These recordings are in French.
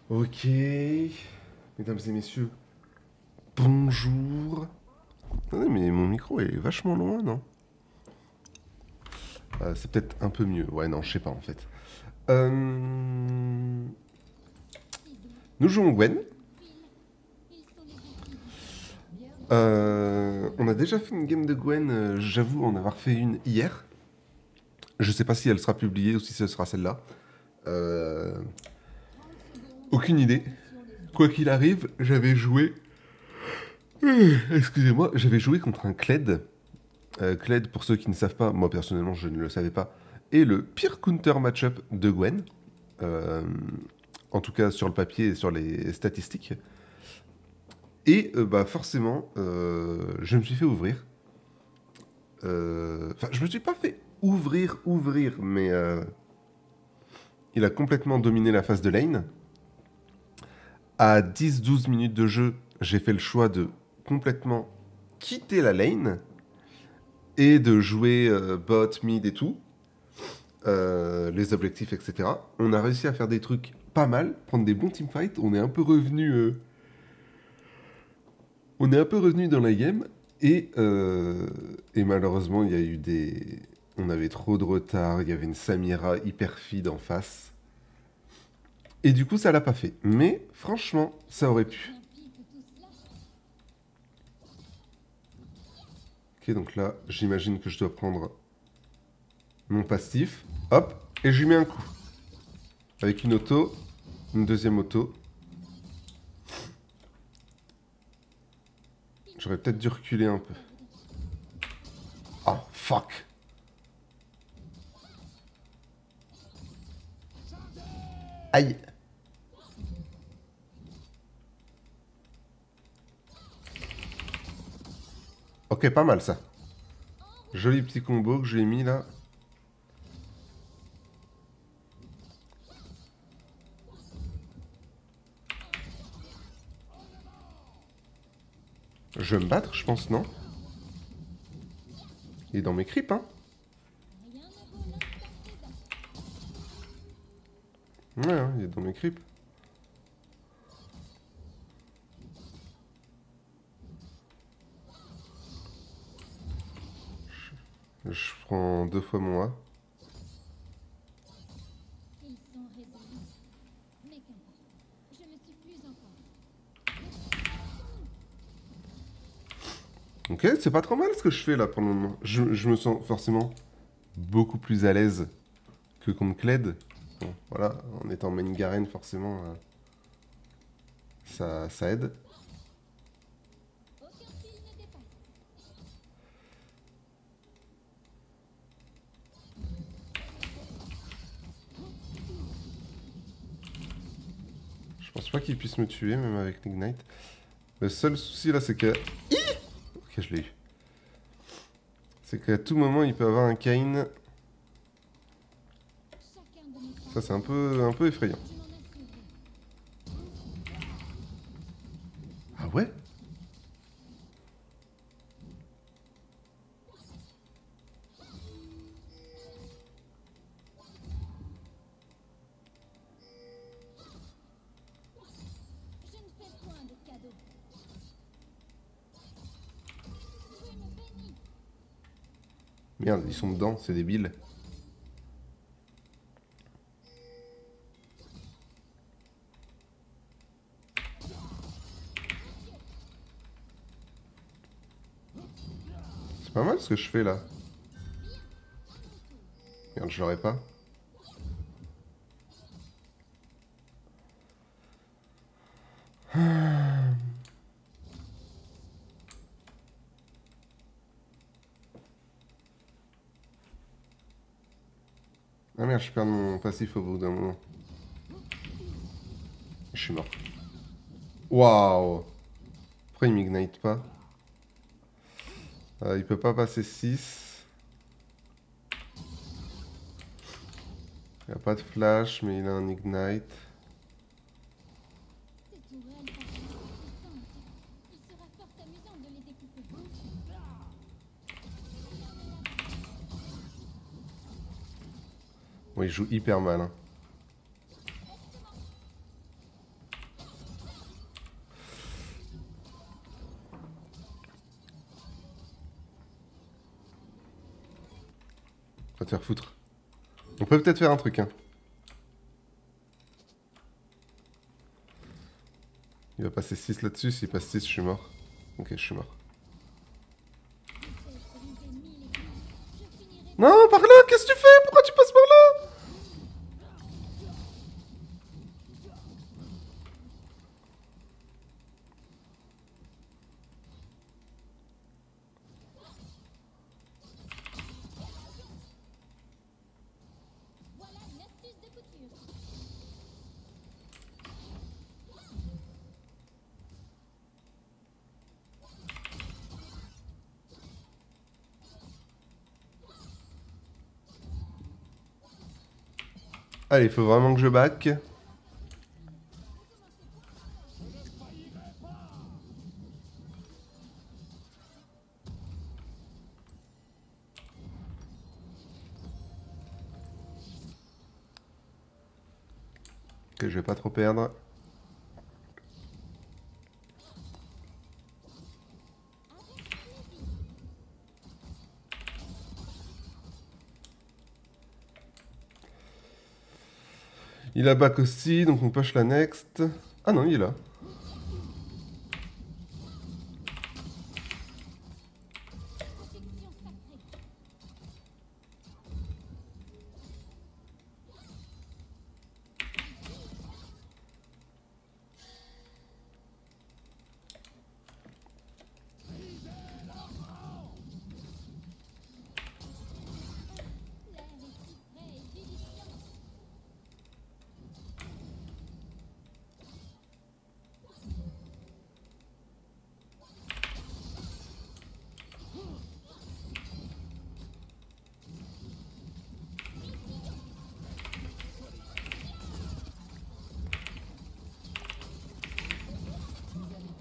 Ok, mesdames et messieurs, bonjour. Attendez, mais mon micro est vachement loin, non? C'est peut-être un peu mieux. Ouais, non, je sais pas en fait. Nous jouons Gwen. On a déjà fait une game de Gwen, j'avoue en avoir fait une hier. Je sais pas si elle sera publiée ou si ce sera celle-là. Euh, Aucune idée. Quoi qu'il arrive, j'avais joué. Excusez-moi, j'avais joué contre un Kled. Kled, pour ceux qui ne savent pas, moi personnellement je ne le savais pas, est le pire counter match-up de Gwen. Euh, En tout cas sur le papier et sur les statistiques. Et bah forcément, je me suis fait ouvrir. Enfin, je me suis pas fait ouvrir, mais il a complètement dominé la phase de lane. À 10-12 minutes de jeu, j'ai fait le choix de complètement quitter la lane et de jouer bot, mid et tout. Les objectifs, etc. On a réussi à faire des trucs pas mal, prendre des bons teamfights. On est un peu revenu dans la game et malheureusement il y a eu des, on avait trop de retard. Il y avait une Samira hyper feed en face et du coup ça l'a pas fait. Mais franchement, ça aurait pu. Ok, donc là, j'imagine que je dois prendre mon passif. Hop, et je lui mets un coup avec une auto, une deuxième auto. J'aurais peut-être dû reculer un peu. Ah, fuck. Aïe. Ok, pas mal ça. Joli petit combo que j'ai mis là. Je vais me battre, je pense, non? Il est dans mes creeps, hein? Ouais, hein, il est dans mes creeps. Je prends 2 fois mon A. Ok, c'est pas trop mal ce que je fais là pour le moment. Je me sens forcément beaucoup plus à l'aise que contre Kled. Bon, voilà, en étant main Garen, forcément, ça aide. Je pense pas qu'il puisse me tuer, même avec l'Ignite. Le seul souci là, c'est que... Ok, je l'ai eu. C'est qu'à tout moment, il peut avoir un Kayn. Ça, c'est un peu effrayant. Ah ouais? Merde, ils sont dedans, c'est débile. C'est pas mal ce que je fais là. Merde, je l'aurais pas. Ah merde, je perds mon passif au bout d'un moment. Je suis mort. Waouh! Pourquoi il m'ignite pas? Il peut pas passer 6. Il a pas de flash, mais il a un ignite. Bon, il joue hyper mal, hein. te faire foutre. On peut peut-être faire un truc, hein. Il va passer 6 là-dessus, s'il passe 6, je suis mort. Ok, je suis mort. Non, par là, qu'est-ce que tu fais? Pourquoi tu passes par là? Allez, il faut vraiment que je back. Que je vais pas trop perdre. Il a back aussi, donc on push la next. Ah non, il est là.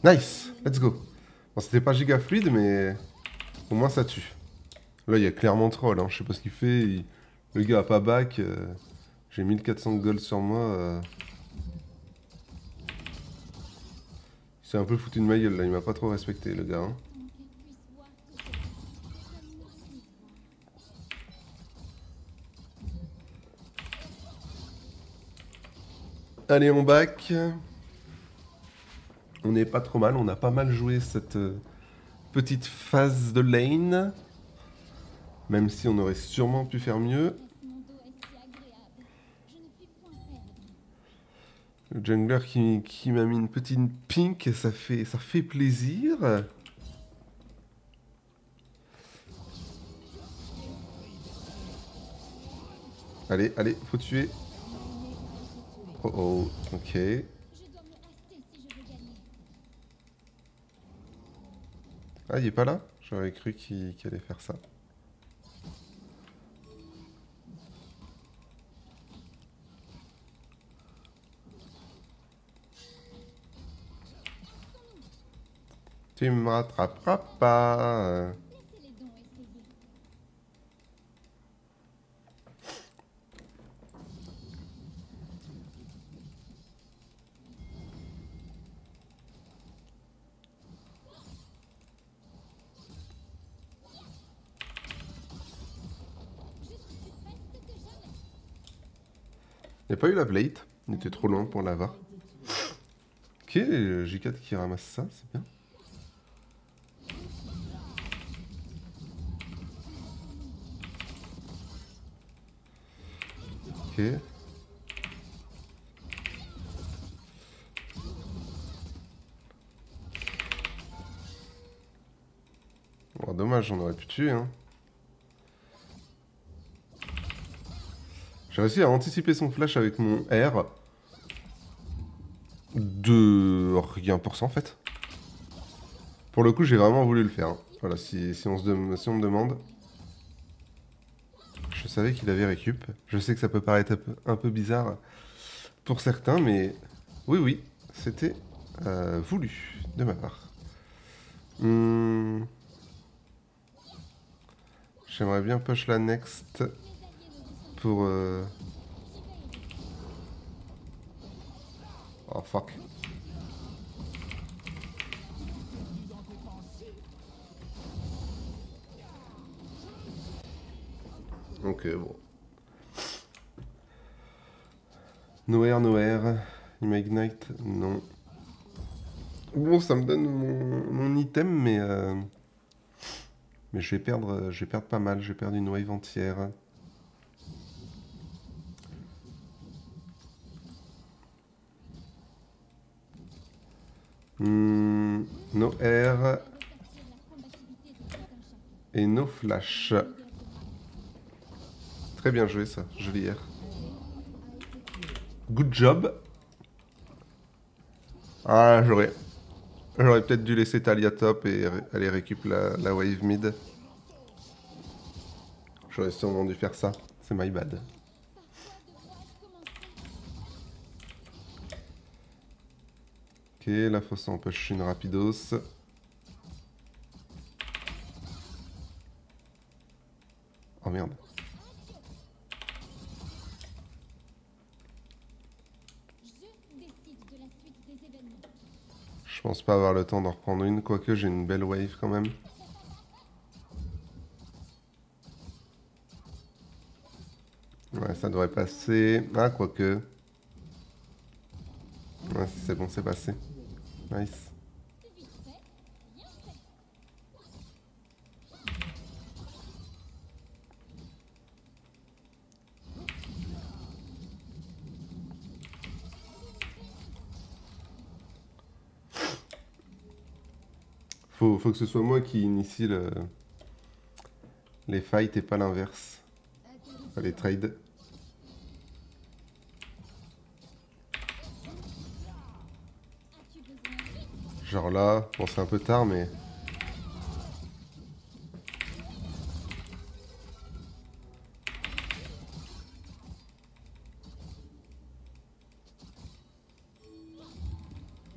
Nice, let's go. Bon, c'était pas giga fluide, mais au moins ça tue. Là, il y a clairement troll, hein. Je sais pas ce qu'il fait. Le gars a pas back. J'ai 1400 gold sur moi. Il s'est un peu foutu de ma gueule, là. Il m'a pas trop respecté, le gars. Hein. Allez, on back. On n'est pas trop mal. On a pas mal joué cette petite phase de lane. Même si on aurait sûrement pu faire mieux. Le jungler qui m'a mis une petite pink, ça fait plaisir. Allez, allez, faut tuer. Oh oh, ok. Ah, il est pas là? J'aurais cru qu'il allait faire ça. Tu me rattraperas pas. Il n'y a pas eu la blade. Il était trop loin pour l'avoir. Ok, J4 qui ramasse ça, c'est bien. Ok. Bon, dommage, on aurait pu tuer, hein. J'ai réussi à anticiper son flash avec mon R. De rien pour ça, en fait. Pour le coup, j'ai vraiment voulu le faire. Hein. Voilà, si on me demande. Je savais qu'il avait récup. Je sais que ça peut paraître un peu bizarre pour certains, mais oui, oui, c'était voulu de ma part. J'aimerais bien push la next pour... Oh fuck. Ok, bon. No air, no air. Il m'a ignite? Non. Bon, ça me donne mon item, mais je vais perdre pas mal. Je vais perdre une wave entière. No air et no flash. Très bien joué ça, joli air. Good job. Ah, j'aurais peut-être dû laisser Talia top et aller récup la wave mid. J'aurais sûrement dû faire ça. C'est my bad. Ok, là faut s'en push une rapidos. Oh merde. Je pense pas avoir le temps d'en reprendre une, quoique j'ai une belle wave quand même. Ouais, ça devrait passer. Ah, quoique. Ouais, c'est bon, c'est passé. Nice. Faut que ce soit moi qui initie les fights et pas l'inverse. Pas les trades. Genre là, bon c'est un peu tard mais...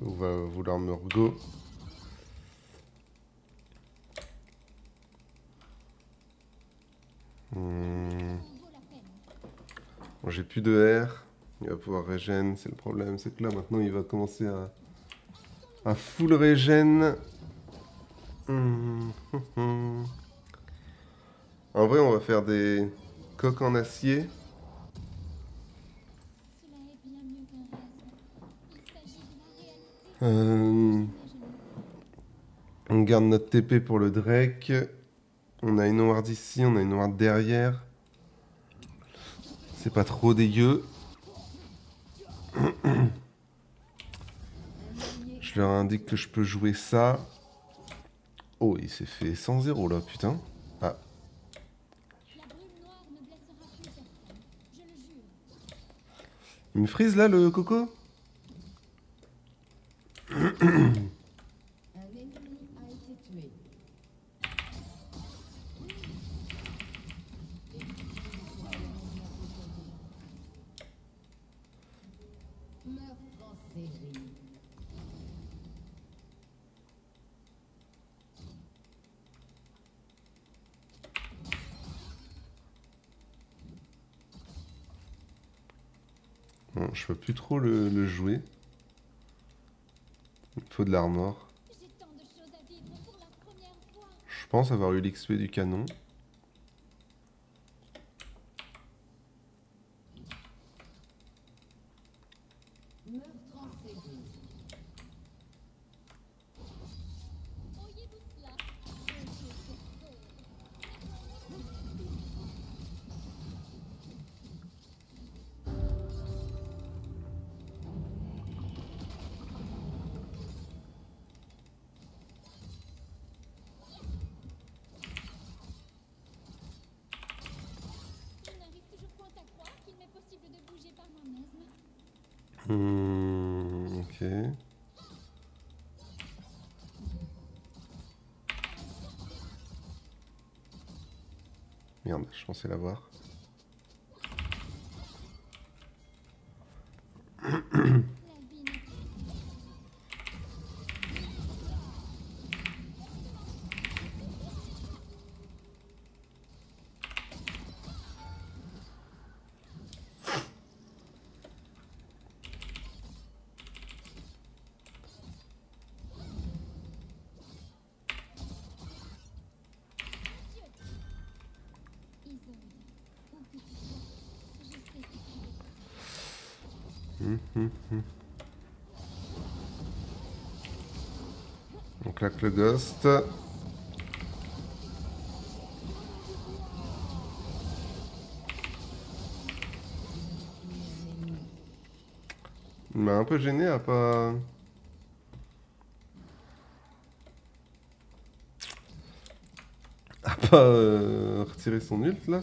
On va vouloir me rego. Bon, j'ai plus de R. Il va pouvoir régène, c'est le problème. C'est que là maintenant il va commencer à full régène. En vrai on va faire des coques en acier. On garde notre TP pour le Drake. On a une ward ici, on a une ward derrière. C'est pas trop dégueu. Je leur indique que je peux jouer ça. Oh, il s'est fait 100-0 là, putain. Ah. Il me freeze là le coco? Bon, je peux plus trop le jouer. Il faut de l'armor. Je pense avoir eu l'XP du canon. Ok. Merde, je pensais l'avoir. On claque le ghost. Il m'a un peu gêné à pas... retirer son ult là.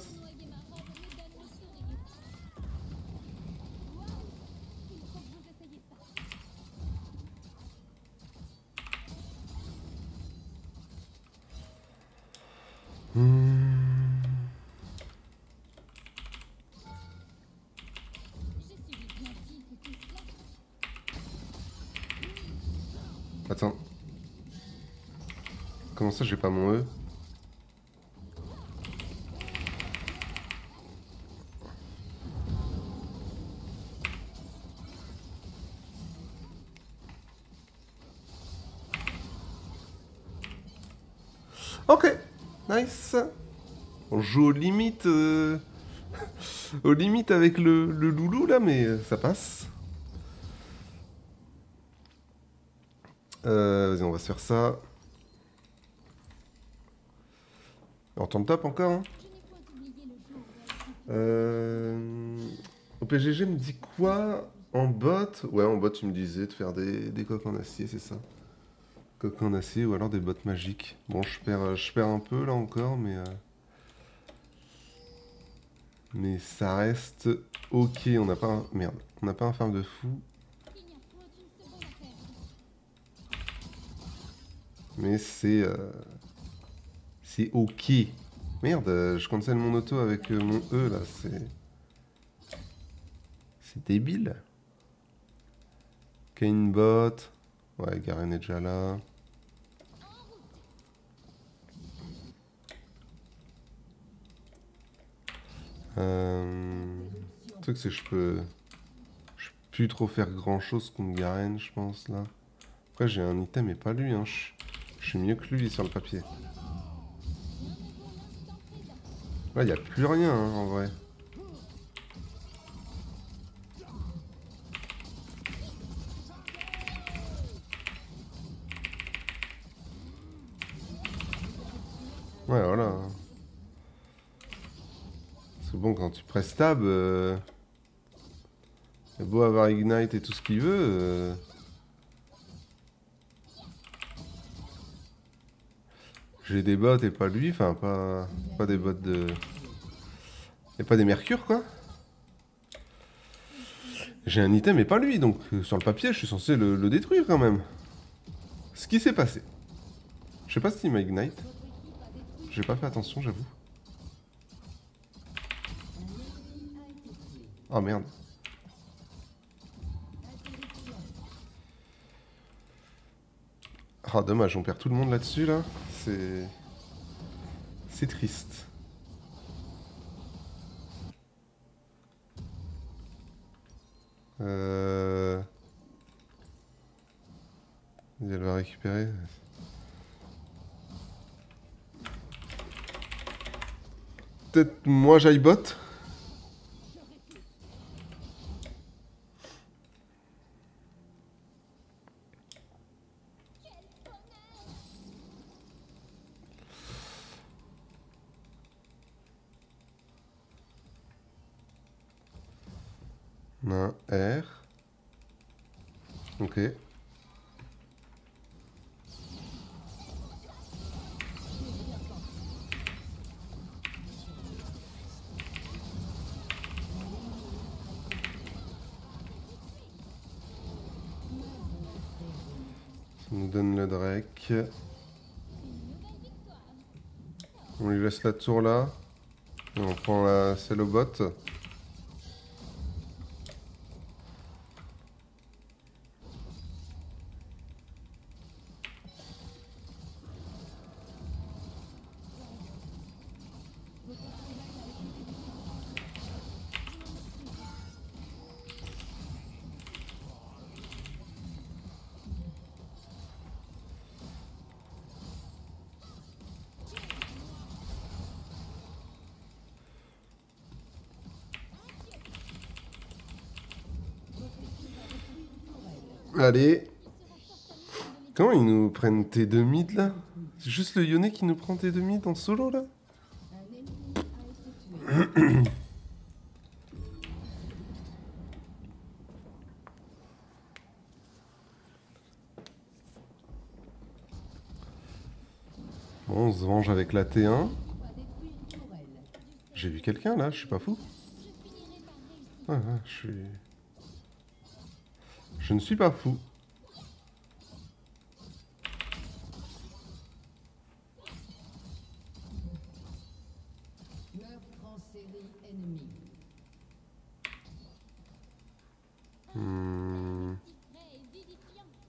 Attends. Comment ça j'ai pas mon E? Ok, nice. On joue aux limites, aux limites avec le loulou là, mais ça passe. Vas-y, on va se faire ça. On tente top encore. Hein. Au PGG me dit quoi en bot? Ouais, en bot, tu me disais de faire des coques en acier, c'est ça. Coques en acier ou alors des bottes magiques. Bon, je perds un peu là encore, mais ça reste ok. On n'a pas un... Merde, on n'a pas un farm de fou. Mais c'est ok. Merde, je cancel mon auto avec mon E là, c'est débile. Kane bot. Ouais, Garen est déjà là. Le truc c'est que je peux plus trop faire grand chose contre Garen, je pense là. Après j'ai un item et pas lui, hein. Je suis mieux que lui sur le papier. Là y a plus rien hein, en vrai. Ouais voilà. C'est bon quand tu presses tab, c'est beau avoir Ignite et tout ce qu'il veut. J'ai des bots et pas lui, enfin pas des bots de... Et pas des mercures quoi. J'ai un item et pas lui, donc sur le papier je suis censé le détruire quand même. Ce qui s'est passé. Je sais pas s'il m'a Ignite. J'ai pas fait attention j'avoue. Oh merde. Ah dommage, on perd tout le monde là-dessus là. C'est triste. Elle va récupérer. Peut-être moi j'aille bot. On a un R. Ok. Ça nous donne le Drake. On lui laisse la tour là. Et on prend la Cellobot. Allez. Comment ils nous prennent T2 mid là? C'est juste le Yone qui nous prend T2 mid en solo là? Bon, on se venge avec la T1. J'ai vu quelqu'un là, je suis pas fou. Ouais, je ne suis pas fou.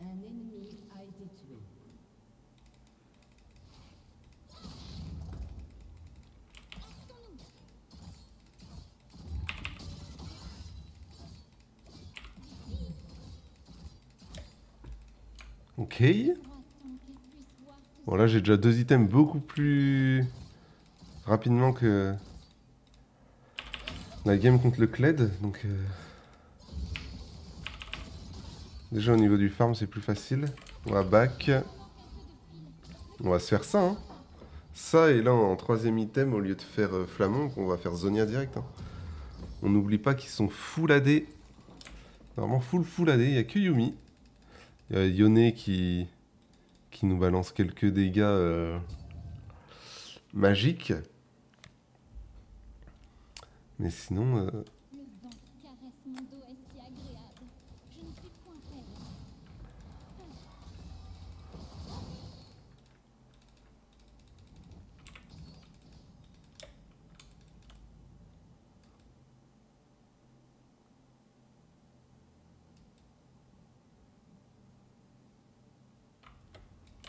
Un ennemi a été tué. Ok. Bon là j'ai déjà 2 items beaucoup plus rapidement que la game contre le Kled. Donc déjà au niveau du farm c'est plus facile. On va back. On va se faire ça, hein. Ça, et là, en 3ème item, au lieu de faire Flamand, on va faire Zonia direct. Hein. On n'oublie pas qu'ils sont full AD. Vraiment full AD. Il n'y a que Yumi. Il y a Yone qui nous balance quelques dégâts magiques. Mais sinon... Le vent caresse mon dos est si agréable. Je ne suis point perdue.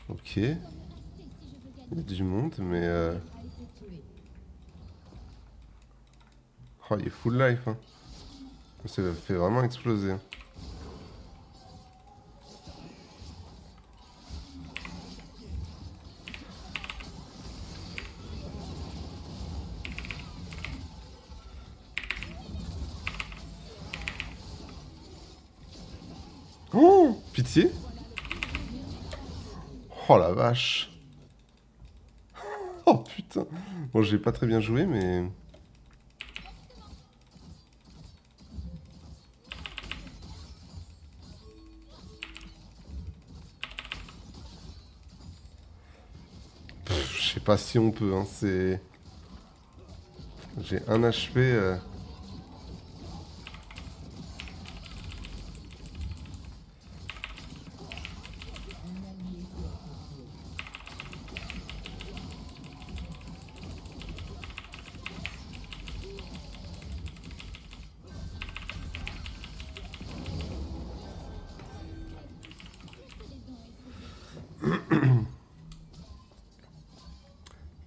Ok. Il y a du monde, mais... A été tué. Oh, il est full life. Hein. Ça fait vraiment exploser. Hein. Oh, pitié. Oh la vache. Oh putain. Bon, j'ai pas très bien joué, mais... Je sais pas si on peut, hein. C'est... J'ai 1 HP.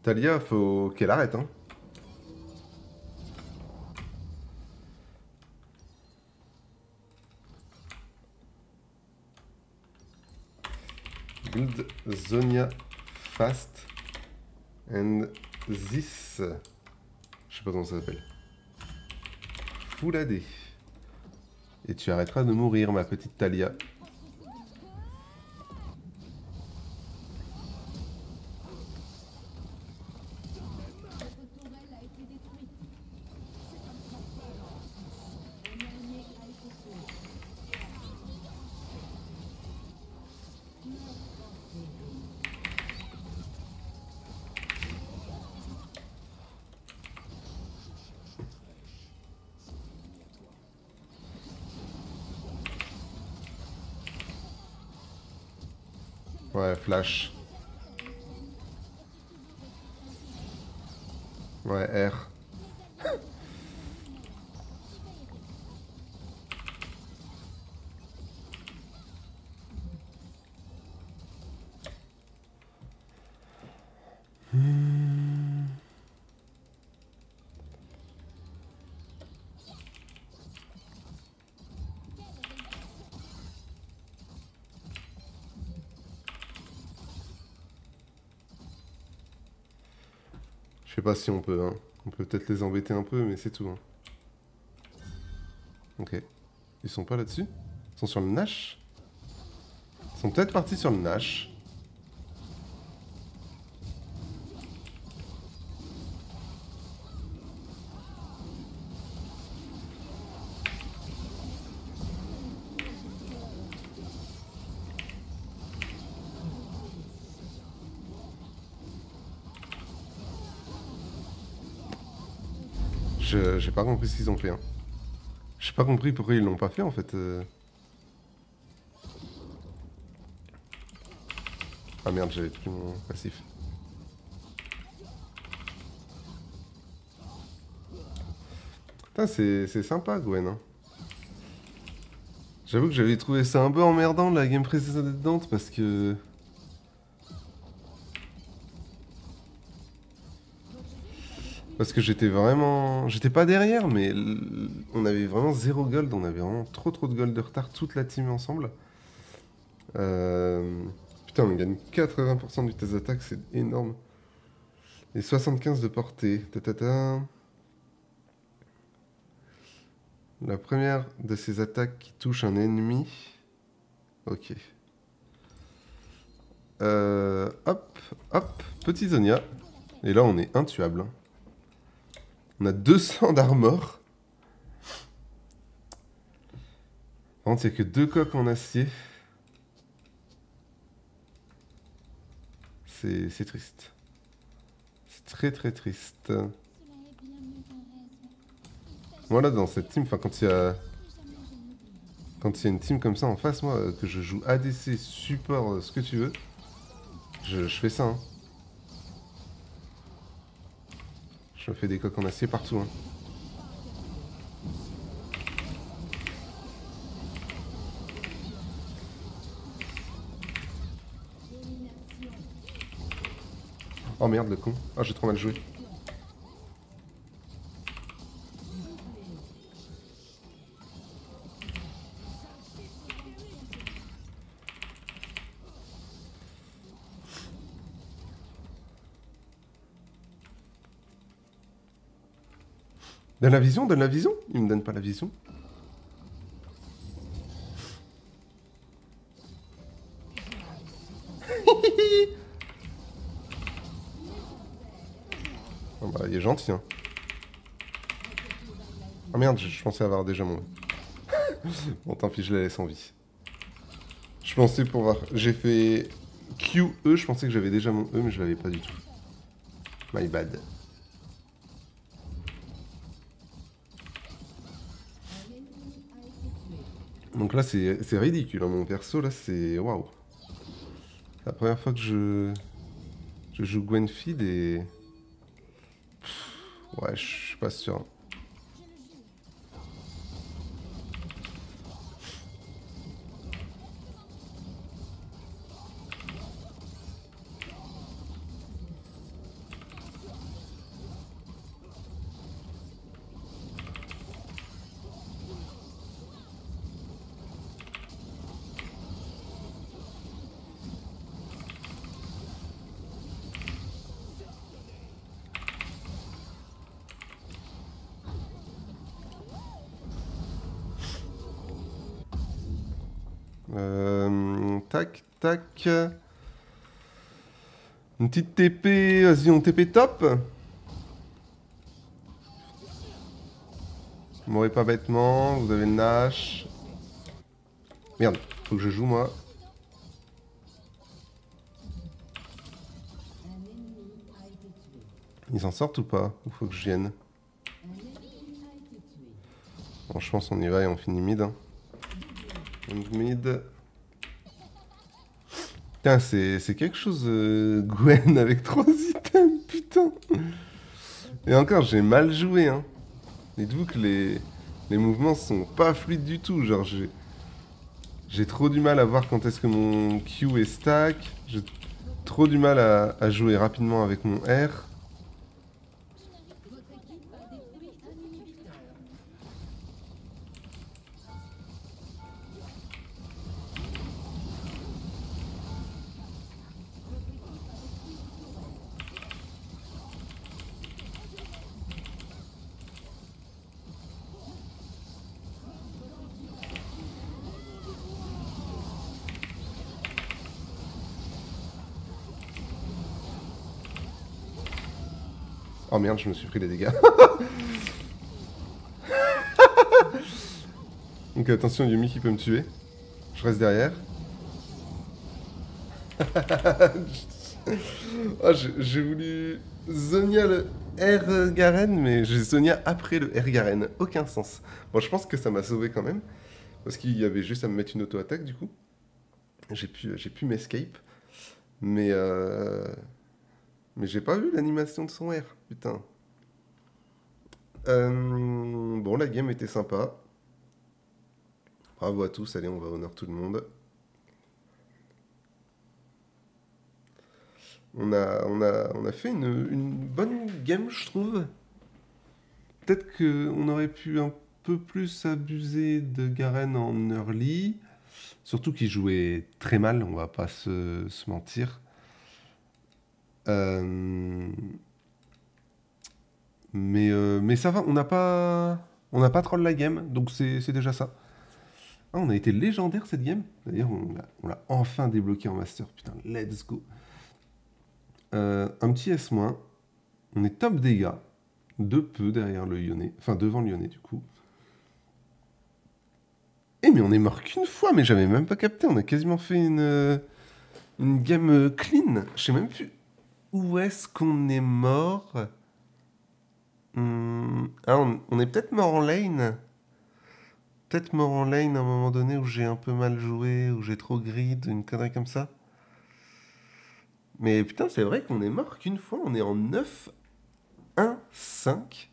Talia, faut qu'elle arrête, hein. Build Zonia fast and this. Je sais pas comment ça s'appelle. Full AD. Et tu arrêteras de mourir, ma petite Talia. Votre tourelle a été détruite. Un ennemi a été tué. Ouais, flash. Ouais, R. Je sais pas si on peut, hein. On peut peut-être les embêter un peu, mais c'est tout. Hein. Ok. Ils sont pas là-dessus? Ils sont sur le Nash? Ils sont peut-être partis sur le Nash. J'ai pas compris ce qu'ils ont fait. Hein. J'ai pas compris pourquoi ils l'ont pas fait en fait. Ah merde, j'avais pris mon passif. Putain, c'est sympa Gwen. Hein. J'avoue que j'avais trouvé ça un peu emmerdant la game précédente parce que... Parce que j'étais vraiment... J'étais pas derrière, mais on avait vraiment 0 gold. On avait vraiment trop de gold de retard, toute la team ensemble. Putain, on gagne 80% de vitesse d'attaque, c'est énorme. Et 75 de portée. Tatata. La première de ces attaques qui touche un ennemi. Ok. Hop, hop, petit Zonia. Et là, on est intuable. Hein. On a 200 d'armor. Par contre, il n'y a que 2 coques en acier. C'est triste. C'est très triste. Cela est bien mieux qu'un rêve. Voilà, dans cette team, enfin, quand il y a... Plus jamais je ne l'oublie. Quand il y a une team comme ça en face, moi, que je joue ADC, support, ce que tu veux, je fais ça. Hein. Je me fais des coques en acier partout. Hein. Oh merde, le con. Ah, j'ai trop mal joué. Donne la vision, donne la vision. Il me donne pas la vision. Oh bah, il est gentil, hein. Ah merde, je pensais avoir déjà mon... Bon, tant pis, je la laisse en vie. Je pensais pouvoir... J'ai fait QE, je pensais que j'avais déjà mon E, mais je l'avais pas du tout. My bad. Donc là, c'est ridicule, hein, mon perso, là, c'est... Waouh. C'est la première fois que je joue Gwenfid et... Pff, ouais, je suis pas sûr. Tac, tac. Une petite TP, vas-y, on TP top. Vous m'aurez pas bêtement, vous avez le Nash. Merde, faut que je joue moi. Ils s'en sortent ou pas? Ou faut que je vienne? Bon, je pense qu'on y va et on finit mid. Hein. Donc mid. Putain, c'est quelque chose, Gwen, avec 3 items, putain. Et encore, j'ai mal joué, hein. Dites-vous que les mouvements sont pas fluides du tout. Genre, j'ai trop du mal à voir quand est-ce que mon Q est stack. J'ai trop du mal à jouer rapidement avec mon R. Oh merde, je me suis pris les dégâts. Donc attention, Yumi qui peut me tuer. Je reste derrière. Oh, j'ai voulu Zonia le R Garen, mais j'ai Zonia après le R Garen. Aucun sens. Bon, je pense que ça m'a sauvé quand même. Parce qu'il y avait juste à me mettre une auto-attaque du coup. J'ai pu m'escape. Mais j'ai pas vu l'animation de son R. Putain. Bon, la game était sympa. Bravo à tous. Allez, on va honor tout le monde. On a fait une bonne game, je trouve. Peut-être qu'on aurait pu un peu plus abuser de Garen en early. Surtout qu'il jouait très mal, on va pas se mentir. Mais ça va, on n'a pas troll la game, donc c'est déjà ça. Ah, on a été légendaire cette game. D'ailleurs, on l'a enfin débloqué en master. Putain, let's go. Un petit S-. On est top dégâts. De peu derrière le Lyonnais. Enfin, devant le Lyonnais, du coup. Eh, mais on est mort qu'une fois, mais j'avais même pas capté. On a quasiment fait une game clean. Je sais même plus où est-ce qu'on est mort. Ah, on est peut-être mort en lane. Peut-être mort en lane à un moment donné où j'ai un peu mal joué, où j'ai trop grid, une connerie comme ça. Mais putain, c'est vrai qu'on est mort qu'une fois. On est en 9-1-5.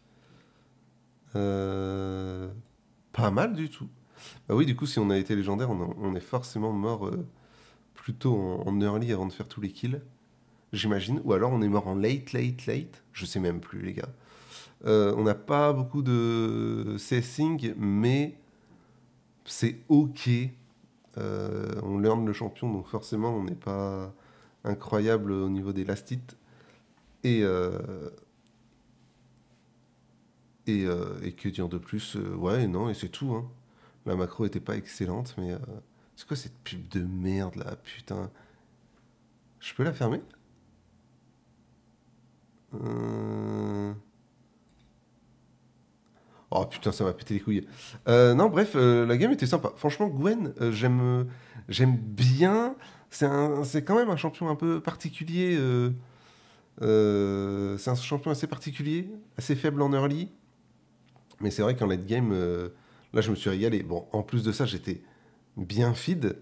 Pas mal du tout. Bah oui, du coup, si on a été légendaire, on est forcément mort plutôt en early avant de faire tous les kills. J'imagine. Ou alors on est mort en late. Je sais même plus, les gars. On n'a pas beaucoup de CSing, mais c'est ok. On learn le champion, donc forcément, on n'est pas incroyable au niveau des last hits. Et que dire de plus ouais, non, et c'est tout. Hein. La macro était pas excellente, mais c'est quoi cette pub de merde là, putain. Je peux la fermer? Oh putain, ça m'a pété les couilles. Non, bref, la game était sympa. Franchement, Gwen, j'aime bien. C'est quand même un champion un peu particulier. C'est un champion assez particulier, assez faible en early. Mais c'est vrai qu'en late game, là, je me suis régalé. Bon, en plus de ça, j'étais bien feed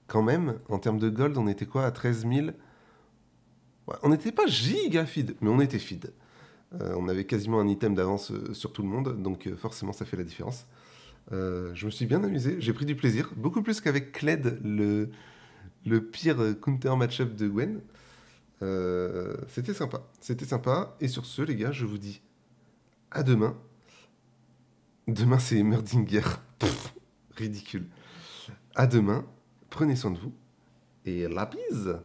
quand même. En termes de gold, on était quoi à 13 000? Ouais, on n'était pas giga feed, mais on était feed. On avait quasiment un item d'avance sur tout le monde, donc forcément, ça fait la différence. Je me suis bien amusé, j'ai pris du plaisir, beaucoup plus qu'avec Kled, le pire counter match-up de Gwen. C'était sympa. Et sur ce, les gars, je vous dis à demain. Demain, c'est Merdinger. Ridicule. À demain, prenez soin de vous, et la bise!